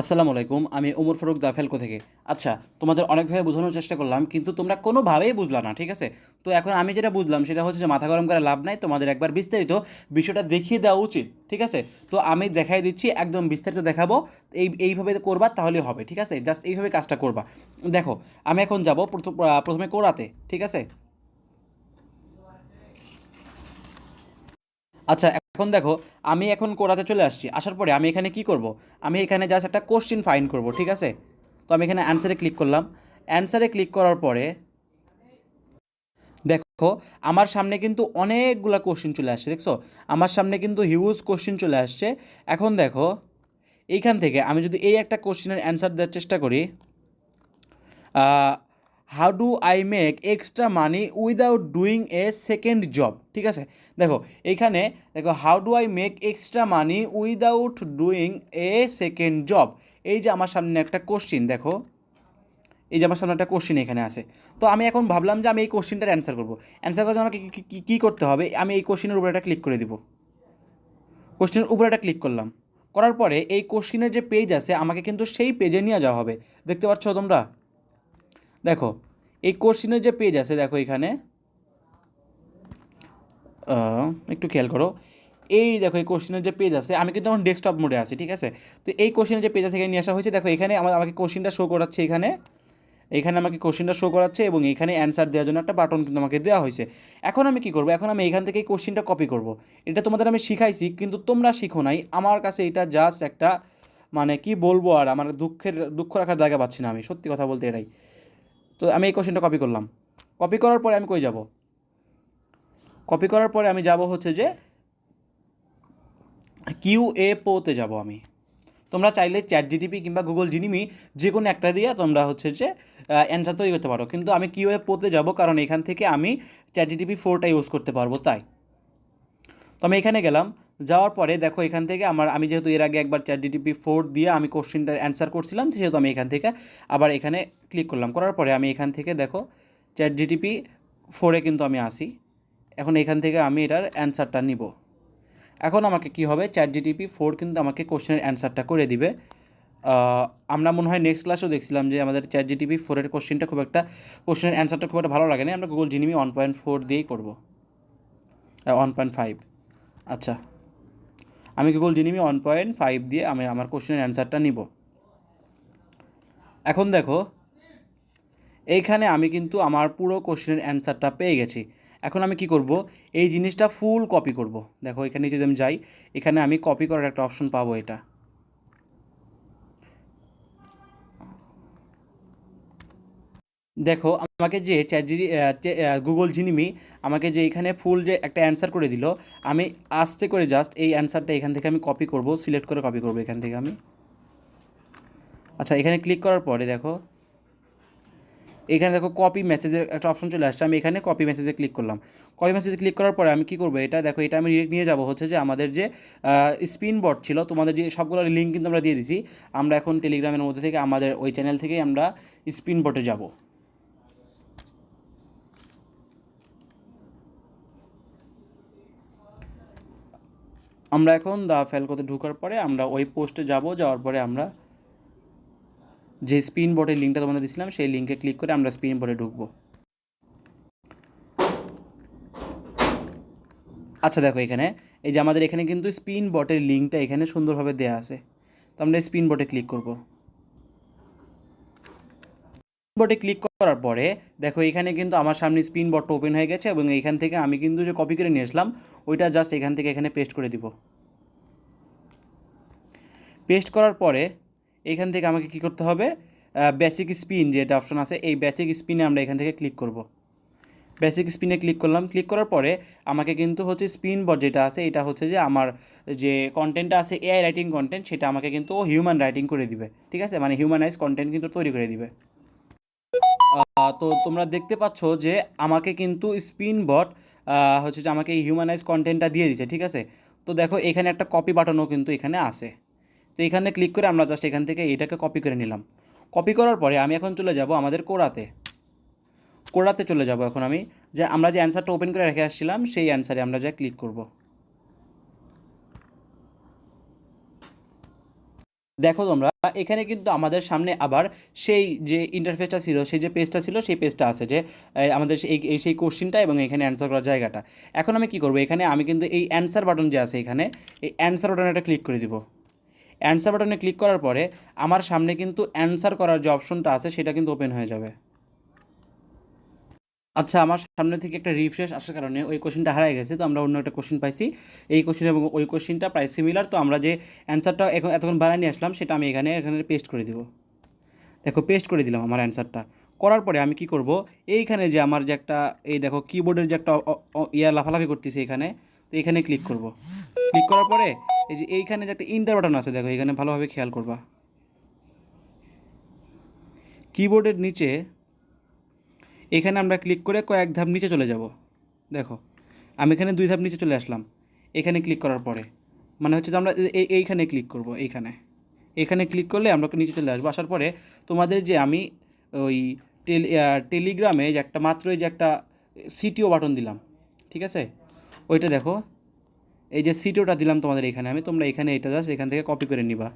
আসসালামু আলাইকুম। আমি ওমর ফারুক দা ফেলকো থেকে। আচ্ছা, তোমাদের অনেকভাবে বোঝানোর চেষ্টা করলাম কিন্তু তোমরা কোনোভাবেই বুঝলা না, ঠিক আছে? তো এখন আমি যেটা বুঝলাম সেটা হচ্ছে যে মাথা গরম করে লাভ নাই। তোমাদের একবার বিস্তারিত বিষয়টা দেখিয়ে দেওয়া উচিত, ঠিক আছে? তো আমি দেখাই দিচ্ছি, একদম বিস্তারিত দেখাবো। এইভাবে করবা তাহলেই হবে, ঠিক আছে? জাস্ট এইভাবে কাজটা করবা। দেখো, আমি এখন যাব প্রথমে কোরাতে, ঠিক আছে? আচ্ছা, এখন দেখো, আমি এখন কোরাতে চলে আসছি। আসার পরে আমি এখানে কি করব? আমি এখানে জাস্ট একটা কোশ্চেন ফাইন্ড করব, ঠিক আছে? তো আমি এখানে অ্যান্সারে ক্লিক করলাম। অ্যান্সারে ক্লিক করার পরে দেখো, আমার সামনে কিন্তু অনেকগুলা কোশ্চেন চলে আসছে, দেখছো? আমার সামনে কিন্তু হিউজ কোশ্চেন চলে আসছে। এখন দেখো, এইখান থেকে আমি যদি এই একটা কোশ্চেনের অ্যান্সার দেওয়ার চেষ্টা করি, how do I make extra money without doing a second job, ঠিক আছে? দেখো, এইখানে দেখো, how do I make extra money without doing a second job. এই যে আমার সামনে একটা কোশ্চিন, দেখো, এই যে আমার সামনে একটা কোশ্চিন এখানে আছে। তো আমি এখন ভাবলাম যে আমি এই কোশ্চিনটার অ্যান্সার করবো। অ্যান্সার করার জন্য আমাকে কী করতে হবে? আমি এই কোশ্চিনের উপরে একটা ক্লিক করে দিব। কোশ্চিনের উপরে একটা ক্লিক করলাম। করার পরে এই কোশ্চিনের যে পেজ আছে আমাকে কিন্তু সেই পেজে নিয়ে যাওয়া হবে। দেখতে পাচ্ছ তোমরা? দেখো, এই কোশ্চিনের যে পেজ আছে, দেখো এখানে একটু খেয়াল করো। এই দেখো, এই কোশ্চিনের যে পেজ আছে, আমি কিন্তু এখন ডেস্কটপ মোডে আছি, ঠিক আছে? তো এই কোশ্চিনের যে পেজ আছে এখানে নিয়ে আসা হয়েছে। দেখো, এখানে আমাকে কোশ্চিনটা শো করাচ্ছে। এখানে এখানে আমাকে কোশ্চেনটা শো করাচ্ছে এবং এখানে অ্যান্সার দেওয়ার জন্য একটা বাটন কিন্তু আমাকে দেওয়া হয়েছে। এখন আমি কী করবো? এখন আমি এখান থেকে এই কোশ্চেনটা কপি করব। এটা তোমাদের আমি শিখাইছি কিন্তু তোমরা শিখো নাই। আমার কাছে এটা জাস্ট একটা, মানে কি বলবো, আর আমার দুঃখ রাখার জায়গা পাচ্ছি না আমি, সত্যি কথা বলতে এটাই। তো আমি এই কোশ্চেনটা কপি করলাম। কপি করার পরে আমি কই যাব? কপি করার পরে আমি যাব হচ্ছে যে কিউএ পোতে যাব আমি। তোমরা চাইলে চ্যাট জিটিপি কিংবা গুগল জিনিমি যে কোনো একটা দিয়ে তোমরা হচ্ছে যে অ্যান্সার তৈরি করতে পারো, কিন্তু আমি কিউএ পোতে যাব কারণ এখান থেকে আমি চ্যাট জিটিপি 4টা ইউজ করতে পারবো, তাই। তো আমি এখানে গেলাম। যাওয়ার পরে দেখো, এখান থেকে আমি যেহেতু এর আগে একবার চ্যাট জিটিপি 4 দিয়ে আমি কোশ্চেনটার অ্যান্সার করছিলাম, সেহেতু আমি এখান থেকে আবার এখানে ক্লিক করলাম। করার পরে আমি এখান থেকে দেখো, চ্যাট জিটিপি 4-এ কিন্তু আমি আসি। এখন এখান থেকে আমি এটার অ্যান্সারটা নিব। এখন আমাকে কি হবে? চ্যাট জিটিপি 4 কিন্তু আমাকে কোশ্চেনের অ্যান্সারটা করে দিবে। আমরা মনে হয় নেক্সট ক্লাসেও দেখছিলাম যে আমাদের চ্যাট জিটিপি 4-এর কোশ্চেনের অ্যান্সারটা খুব একটা ভালো লাগে না। আমরা গুগল জিনিমি 1.4 দিয়েই করবো, 1.5। আচ্ছা, আমি গুগল জিনিমি 1.5 দিয়ে আমি আমার কোশ্চেনের অ্যান্সারটা নিব। এখন দেখো, এইখানে আমি কিন্তু আমার পুরো কোশ্চেনের অ্যান্সারটা পেয়ে গেছি। এখন আমি কি করব? এই জিনিসটা ফুল কপি করব। দেখো, এখানে যদি আমি যাই, এখানে আমি কপি করার একটা অপশন পাবো। এটা দেখো, আমাকে যে গুগল জিনিমি আমাকে যে এখানে ফুল যে একটা অ্যান্সার করে দিল, আমি আস্তে করে জাস্ট এই অ্যান্সারটা এখান থেকে আমি কপি করব, সিলেক্ট করে কপি করব এখান থেকে আমি। আচ্ছা, এখানে ক্লিক করার পরে দেখো, এখানে দেখো কপি মেসেজের একটা অপশন চলে আসছে। আমি এখানে কপি মেসেজে ক্লিক করলাম। কপি মেসেজে ক্লিক করার পরে আমি কী করবো? এটা দেখো, এটা আমি ডিরেক্ট নিয়ে যাবো হচ্ছে যে আমাদের যে স্পিন বট ছিল, তোমাদের যে সবগুলো লিঙ্ক কিন্তু আমরা দিয়ে দিছি। আমরা এখন টেলিগ্রামের মধ্যে থেকে আমাদের ওই চ্যানেল থেকেই আমরা স্পিন বটে যাব। আমরা এখন দা ফেলকোতে ঢোকার পরে আমরা ওই পোস্টে যাব। যাওয়ার পরে আমরা যে স্পিন বোর্ডের লিঙ্কটা তোমাদের দিয়েছিলাম সেই লিঙ্কে ক্লিক করে আমরা স্পিন বোর্ডে ঢুকবো। আচ্ছা, দেখো এখানে, এই যে আমাদের এখানে কিন্তু স্পিন বটের লিঙ্কটা এখানে সুন্দরভাবে দেওয়া আছে। তো আমরা স্পিন বোর্ডে ক্লিক করব। বোর্ডে ক্লিক করার পরে দেখো, এখানে কিন্তু আমার সামনে স্পিন বোর্ডটা ওপেন হয়ে গেছে এবং এইখান থেকে আমি কিন্তু যে কপি করে নিয়ে আসলাম ওইটা জাস্ট এখান থেকে এখানে পেস্ট করে দিব। পেস্ট করার পরে এইখান থেকে আমাকে কী করতে হবে? বেসিক স্পিন যে এটা অপশন আছে, এই বেসিক স্পিনে আমরা এখান থেকে ক্লিক করব। বেসিক স্পিনে ক্লিক করলাম। ক্লিক করার পরে আমাকে কিন্তু হচ্ছে স্পিন বট যেটা আছে, এটা হচ্ছে যে আমার যে কন্টেন্টটা আছে এআই রাইটিং কন্টেন্ট, সেটা আমাকে কিন্তু হিউম্যান রাইটিং করে দিবে, ঠিক আছে? মানে হিউম্যানাইজ কন্টেন্ট কিন্তু তৈরি করে দিবে। তো তোমরা দেখতে পাচ্ছ যে আমাকে কিন্তু স্পিন বট হচ্ছে যে আমাকে এই হিউম্যানাইজ কন্টেন্টটা দিয়ে দিচ্ছে, ঠিক আছে? তো দেখো, এখানে একটা কপি বাটনও কিন্তু এখানে আছে। তো এখানে ক্লিক করে আমরা জাস্ট এখান থেকে এটাকে কপি করে নিলাম। কপি করার পরে আমি এখন চলে যাব আমাদের কোডাতে চলে যাব। এখন আমি যে আমরা যে অ্যান্সারটা ওপেন করে রেখে আসছিলাম সেই অ্যান্সারে আমরা যা ক্লিক করব। দেখো তোমরা এখানে কিন্তু আমাদের সামনে আবার সেই যে ইন্টারফেসটা ছিল, সেই যে পেজটা ছিল, সেই পেজটা আছে যে আমাদের সেই কোশ্চিনটা এবং এখানে অ্যান্সার করার জায়গাটা। এখন আমি কি করব, এখানে আমি কিন্তু এই অ্যান্সার বাটন যে আছে এখানে, এই অ্যান্সার বাটনে একটা ক্লিক করে দিব। অ্যান্সার বাটনে ক্লিক করার পরে আমার সামনে কিন্তু অ্যান্সার করার যে অপশনটা আছে সেটা কিন্তু ওপেন হয়ে যাবে। আচ্ছা, আমার সামনে থেকে একটা রিফ্রেশ আসার কারণে ওই কোশ্চেনটা হারিয়ে গেছে, তো আমরা অন্য একটা কোশ্চেন পাইছি। এই কোশ্চেন এবং ওই কোশ্চেনটা প্রায় সিমিলার, তো আমরা যে অ্যান্সারটা এতক্ষণ বানিয়ে নিয়ে আসলাম সেটা আমি এখানে পেস্ট করে দিব। দেখো পেস্ট করে দিলাম আমার অ্যান্সারটা। করার পরে আমি কি করব, এইখানে যে আমার যে একটা এই দেখো কিবোর্ডের যে একটা লাফালাফি করতেছে এখানে, তো এখানে ক্লিক করব। ক্লিক করার পরে এই যে এইখানে যে একটা ইন্টার বাটন আছে, দেখো এখানে ভালোভাবে খেয়াল করবা। কিবোর্ডের নিচে এখানে আমরা ক্লিক করে কয়েক ধাপ নিচে চলে যাব। দেখো আমি এখানে 2 ধাপ নিচে চলে আসলাম। এখানে ক্লিক করার পরে মানে হচ্ছে যে আমরা এইখানে ক্লিক করব। এখানে ক্লিক করলে আমরা নিচে চলে আসবো। আসার পরে তোমাদের যে আমি ওই টেলিগ্রামে যে একটা মাত্রই যে একটা সিটিও বাটন দিলাম, ঠিক আছে, ওইটা দেখো, এই যে সিটিওটা দিলাম তোমাদের এখানে আমি, তোমরা এখানে এটা জাস্ট এখান থেকে কপি করে নিবা।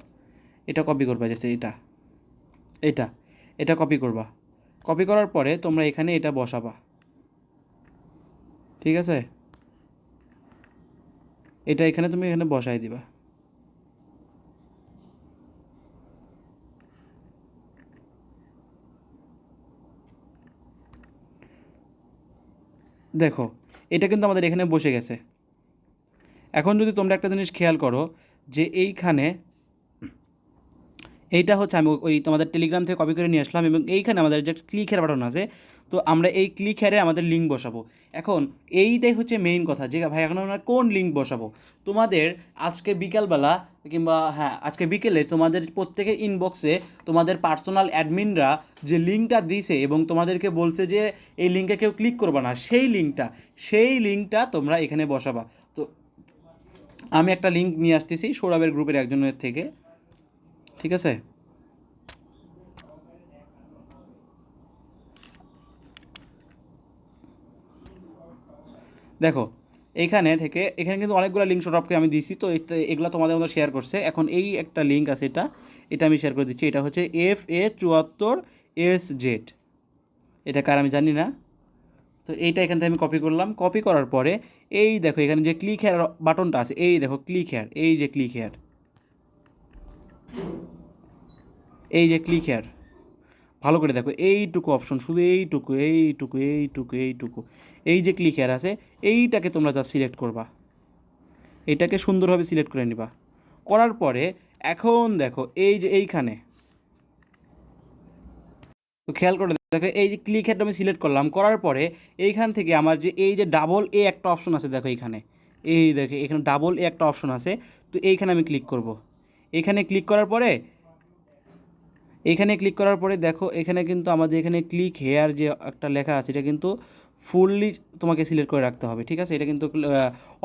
এটা কপি করবা, জাস্ট এটা এটা কপি করবা। কপি করার পরে তোমরা এখানে এটা বসাবা, ঠিক আছে, এটা এখানে তুমি এখানে বসাই দিবা। দেখো এটা কিন্তু আমাদের এখানে বসে গেছে। এখন যদি তোমরা একটা জিনিস খেয়াল করো যে এইটা হচ্ছে আমি ওই তোমাদের টেলিগ্রাম থেকে কপি করে নিয়ে আসলাম এবং এইখানে আমাদের যে ক্লিক হেয়ার বাটন আছে, তো আমরা এই ক্লিক হেয়ারে আমাদের লিঙ্ক বসাবো। এখন এইটাই হচ্ছে মেইন কথা যে ভাই এখন আমরা কোন লিঙ্ক বসাবো। তোমাদের আজকে বিকালবেলা কিংবা হ্যাঁ আজকে বিকেলে তোমাদের প্রত্যেকের ইনবক্সে তোমাদের পার্সোনাল অ্যাডমিনরা যে লিঙ্কটা দিয়েছে এবং তোমাদেরকে বলছে যে এই লিঙ্কে কেউ ক্লিক করবে না, সেই লিঙ্কটা তোমরা এখানে বসাবা। তো আমি একটা লিঙ্ক নিয়ে আসতেছি সৌরভের গ্রুপের একজনের থেকে, ঠিক আছে। দেখো এখানে কিন্তু অনেকগুলো লিঙ্ক সৌরভকে আমি দিয়েছি, তো এগুলো তোমাদের মধ্যে শেয়ার করছে। এখন এই একটা লিঙ্ক আছে, এটা আমি শেয়ার করে দিচ্ছি। এটা হচ্ছে FA74SZ, এটা কার আমি জানি না। তো এইটা এখান থেকে আমি কপি করলাম। কপি করার পরে এই দেখো এখানে যে ক্লিক হেয়ার বাটনটা আছে, এই দেখো ক্লিক হেয়ার, এই যে ক্লিক হেয়ার, ভালো করে দেখো এইটুকু অপশন, শুধু এইটুকু এই যে ক্লিক হেয়ার আছে, এইটাকে তোমরা যা সিলেক্ট করবা, এটাকে সুন্দরভাবে সিলেক্ট করে নিবা। করার পরে এখন দেখো এই যে এইখানে, তো খেয়াল করে দেখো এই যে ক্লিক হেয়ারটা আমি সিলেক্ট করলাম। করার পরে এইখান থেকে আমার যে এই যে ডাবল এ একটা অপশন আছে, দেখো এইখানে, এই দেখো এখানে ডাবল এ একটা অপশন আছে, তো এইখানে আমি ক্লিক করব। এখানে ক্লিক করার পরে দেখো এখানে কিন্তু আমাদের এখানে ক্লিক হেয়ার যে একটা লেখা আছে, এটা কিন্তু ফুললি তোমাকে সিলেক্ট করে রাখতে হবে, ঠিক আছে। এটা কিন্তু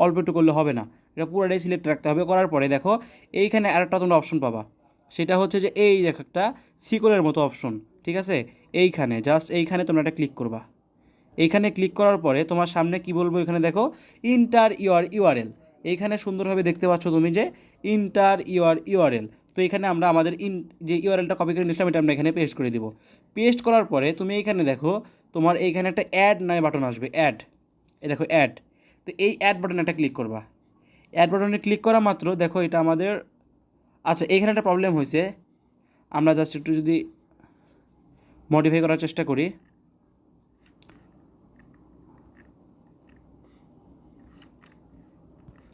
অল্প একটু করলে হবে না, এটা পুরোটাই সিলেক্ট রাখতে হবে। করার পরে দেখো এইখানে আরেকটা তোমরা অপশন পাবা, সেটা হচ্ছে যে এই দেখো একটা সিকোলের মতো অপশন, ঠিক আছে। এইখানে তোমরা একটা ক্লিক করবা। এইখানে ক্লিক করার পরে তোমার সামনে কি বলবো, এখানে দেখো ইন্টার ইউর ইউআরএল, এইখানে সুন্দরভাবে দেখতে পাচ্ছ তুমি যে ইন্টার ইউর ইউআরএল। তো এখানে আমরা আমাদের যে ইউআরএলটা কপি করে নিয়েছিলাম এটা আমরা এখানে পেস্ট করে দিব। পেস্ট করার পরে তুমি এইখানে দেখো তোমার এইখানে একটা অ্যাড নাই বাটন আসবে, এই দেখো অ্যাড। তো এই অ্যাড বাটনে একটা ক্লিক করবা। অ্যাড বাটনে ক্লিক করা মাত্র দেখো এটা আমাদের, আচ্ছা এখানে একটা প্রবলেম হয়েছে, আমরা জাস্ট একটু যদি মডিফাই করার চেষ্টা করি।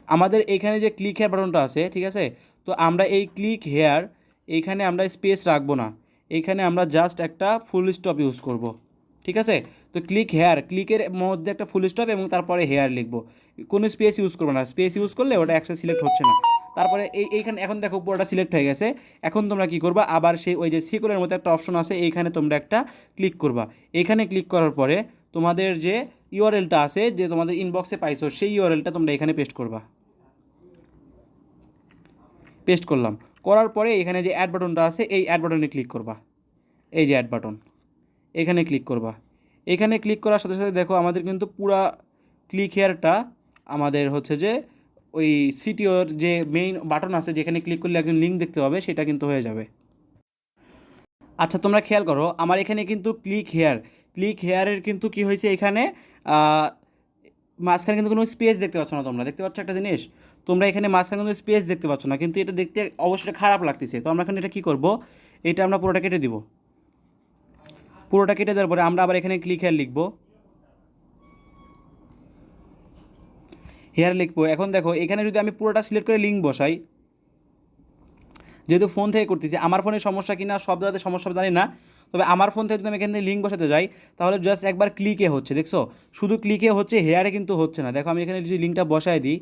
আমাদের এইখানে যে ক্লিক হেয়ার বাটনটা আছে, ঠিক আছে, তো আমরা এই ক্লিক হেয়ার এইখানে আমরা স্পেস রাখবো না, এইখানে আমরা জাস্ট একটা ফুল স্টপ ইউজ করব, ঠিক আছে। তো ক্লিকের মধ্যে একটা ফুল স্টপ এবং তারপরে হেয়ার লিখবো, কোনো স্পেস ইউজ করবো না। স্পেস ইউজ করলে ওটা একসাথে সিলেক্ট হচ্ছে না। তারপরে এইখানে এখন দেখো পুরোটা সিলেক্ট হয়ে গেছে। এখন তোমরা কি করবা, আবার সেই ওই যে সিকোলের মতো একটা অপশন আছে, এইখানে তোমরা একটা ক্লিক করবা। এইখানে ক্লিক করার পরে তোমাদের যে ইউআরএলটা আছে, যে তোমাদের ইনবক্সে পাইছো, সেই ইউআরএলটা তোমরা এখানে পেস্ট করবা। পেস্ট করলাম, করার পরে এখানে যে অ্যাড বাটনটা আছে, এই অ্যাড বাটনে ক্লিক করবা। এই যে অ্যাড বাটন, এখানে ক্লিক করবা। এখানে ক্লিক করার সাথে সাথে দেখো আমাদের কিন্তু পুরা ক্লিক হেয়ারটা আমাদের হচ্ছে যে ওই সিটিওর যে মেইন বাটন আছে যেখানে ক্লিক করলে একজন লিঙ্ক দেখতে পাবে সেটা কিন্তু হয়ে যাবে। আচ্ছা তোমরা খেয়াল করো আমার এখানে কিন্তু ক্লিক হেয়ারের কিন্তু কি হয়েছে এখানে মাঝখানে কিন্তু কোনো স্পেস দেখতে পাচ্ছ না, তোমরা দেখতে পাচ্ছ একটা জিনিস, তোমরা এখানে মাঝখানে কোনো স্পেস দেখতে পাচ্ছ না, কিন্তু এটা দেখতে অবশ্যই খারাপ লাগতেছে। তো আমরা এখন এটা কী করবো, এটা আমরা পুরোটা কেটে দিব। পুরোটা কেটে দেওয়ার পরে আমরা আবার এখানে ক্লিক হেয়ার লিখবো, হেয়ার লিখবো। এখন দেখো এখানে যদি আমি পুরোটা সিলেক্ট করে লিঙ্ক বসাই, যেহেতু ফোন থেকে করতেছি, আমার ফোনের সমস্যা কিনা সব জায়গাতে সমস্যা জানি না, তবে আমার ফোন থেকে যদি আমি এখান থেকে লিঙ্ক বসাতে যাই তাহলে জাস্ট একবার ক্লিকে হচ্ছে, দেখছো শুধু ক্লিকে হচ্ছে, হেয়ারে কিন্তু হচ্ছে না। দেখো আমি এখানে যদি লিঙ্কটা বসায় দিই,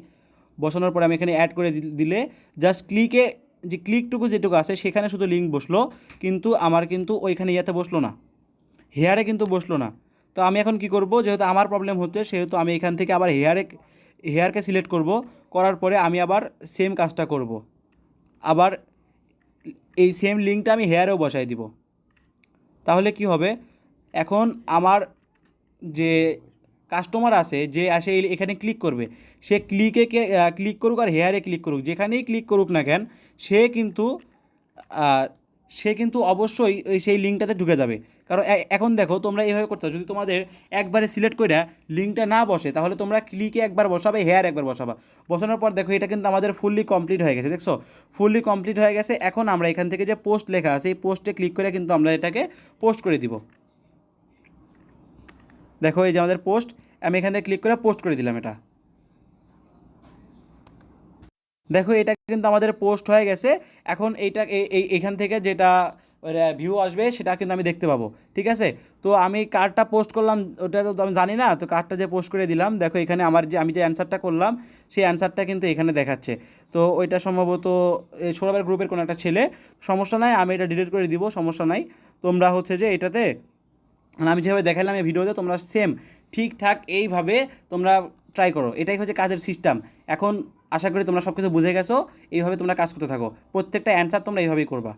বসানোর পরে আমি এখানে অ্যাড করে দিলে জাস্ট ক্লিকে যে ক্লিকটুকু যেটুকু আছে সেখানে শুধু লিঙ্ক বসলো, কিন্তু আমার কিন্তু ওইখানে ইয়াতে বসলো না, হেয়ারে কিন্তু বসলো না। তো আমি এখন কি করব, যেহেতু আমার প্রবলেম হচ্ছে সেহেতু আমি এখান থেকে আবার হেয়ারকে সিলেক্ট করব, করার পরে আমি আবার সেম কাজটা করব, আবার এই সেম লিঙ্কটা আমি হেয়ারেও বসাই দিব। তাহলে কি হবে, এখন আমার যে কাস্টমার আছে যে আসে এখানে ক্লিক করবে, সে ক্লিক করুক আর হেয়ারে ক্লিক করুক, যেখানেই ক্লিক করুক না কেন সে কিন্তু সে কিন্তু অবশ্যই সেই লিঙ্কটাতে ঢুকে যাবে। কারণ এখন দেখো তোমরা এইভাবে করতে হবে, যদি তোমাদের একবারে সিলেক্ট করে লিঙ্কটা না বসে তাহলে তোমরা ক্লিকে একবার বসাবে, হেয়ার একবার বসাবা, বসানোর পর দেখো এটা কিন্তু আমাদের ফুললি কমপ্লিট হয়ে গেছে, দেখছো ফুললি কমপ্লিট হয়ে গেছে। এখন আমরা এখান থেকে যে পোস্ট লেখা আছে এই পোস্টে ক্লিক করে কিন্তু আমরা এটাকে পোস্ট করে দিব। দেখো এই যে আমাদের পোস্ট, আমি এখান থেকে ক্লিক করে পোস্ট করে দিলাম এটা। দেখো এটা কিন্তু আমাদের পোস্ট হয়ে গেছে। এখন এইটা এইখান থেকে যেটা ভিউ আসবে সেটা কিন্তু আমি দেখতে পাবো, ঠিক আছে। তো আমি কার্ডটা পোস্ট করলাম ওটা তো আমি জানি না, তো কার্ডটা যে পোস্ট করে দিলাম, দেখো এখানে আমি যে অ্যান্সারটা করলাম সেই অ্যান্সারটা কিন্তু এখানে দেখাচ্ছে। তো ওইটা সম্ভবত সৌরভের গ্রুপের কোনো একটা ছেলে, সমস্যা নাই, আমি এটা ডিলিট করে দিব, সমস্যা নাই। তোমরা হচ্ছে যে এটাতে আমি যেভাবে দেখালাম এই ভিডিওতে তোমরা সেম ঠিকঠাক এইভাবে তোমরা ট্রাই করো, এটাই হচ্ছে কাজের সিস্টেম। এখন আশা করি তোমরা সব কিছু বুঝে গেছো, এইভাবে তোমরা কাজ করতে থাকো, প্রত্যেকটা অ্যান্সার তোমরা এইভাবেই করবা।